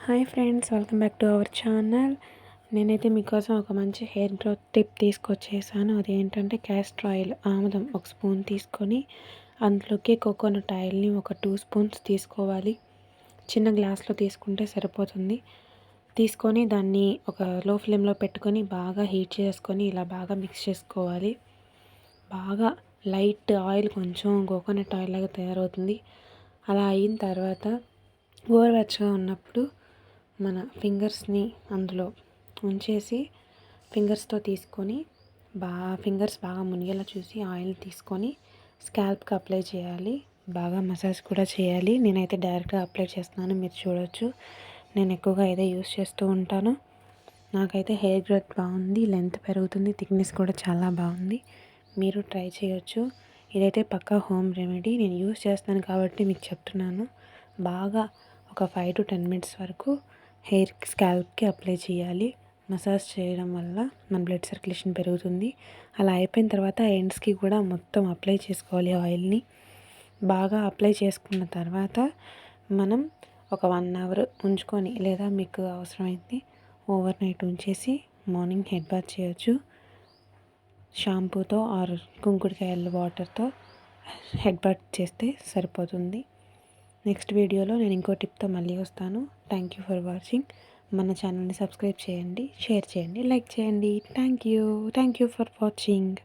Hi friends, welcome back to our channel. నేనైతే మీకోసం ఒక మంచి హెయిర్ గ్రోత్ టిప్ తీసుకొచ్చేసాను. అదేంటంటే క్యాస్టర్ ఆయిల్, ఆముదం ఒక స్పూన్ తీసుకొని అందులోకి కోకోనట్ ఆయిల్ని ఒక 2 స్పూన్స్ తీసుకోవాలి. చిన్న గ్లాస్లో తీసుకుంటే సరిపోతుంది. తీసుకొని దాన్ని ఒక లో ఫ్లేమ్లో పెట్టుకొని బాగా హీట్ చేసుకొని ఇలా బాగా మిక్స్ చేసుకోవాలి. బాగా లైట్ ఆయిల్, కొంచెం కోకోనట్ ఆయిల్ లాగా తయారవుతుంది. అలా అయిన తర్వాత గోరువెచ్చగా ఉన్నప్పుడు మన ఫింగర్స్ని అందులో ఉంచేసి ఫింగర్స్తో తీసుకొని ఫింగర్స్ బాగా మునిగేలా చూసి ఆయిల్ తీసుకొని స్కాల్ప్కి అప్లై చేయాలి. బాగా మసాజ్ కూడా చేయాలి. నేనైతే డైరెక్ట్గా అప్లై చేస్తున్నాను, మీరు చూడొచ్చు. నేను ఎక్కువగా ఇదే యూస్ చేస్తూ ఉంటాను. నాకైతే హెయిర్ గ్రోత్ బాగుంది, లెంత్ పెరుగుతుంది, థిక్నెస్ కూడా చాలా బాగుంది. మీరు ట్రై చేయొచ్చు. ఇదైతే పక్కా హోమ్ రెమెడీ. నేను యూస్ చేస్తాను కాబట్టి మీకు చెప్తున్నాను. బాగా ఒక 5 to 10 minutes వరకు హెయిర్ స్కాల్ప్కి అప్లై చేయాలి. మసాజ్ చేయడం వల్ల మన బ్లడ్ సర్క్యులేషన్ పెరుగుతుంది. అలా అయిపోయిన తర్వాత ఎండ్స్కి కూడా మొత్తం అప్లై చేసుకోవాలి ఆయిల్ని. బాగా అప్లై చేసుకున్న తర్వాత మనం ఒక 1 hour ఉంచుకొని, లేదా మీకు అవసరమైతే ఓవర్ నైట్ ఉంచేసి మార్నింగ్ హెడ్ బాత్ చేయొచ్చు. షాంపూతో ఆర్ కుంకుడుకాయల వాటర్తో హెడ్ బాత్ చేస్తే సరిపోతుంది. నెక్స్ట్ వీడియోలో నేను ఇంకో టిప్తో మళ్ళీ వస్తాను. Thank you for watching. మన ఛానల్ని సబ్స్క్రైబ్ చేయండి, షేర్ చేయండి, లైక్ చేయండి. Thank you for watching.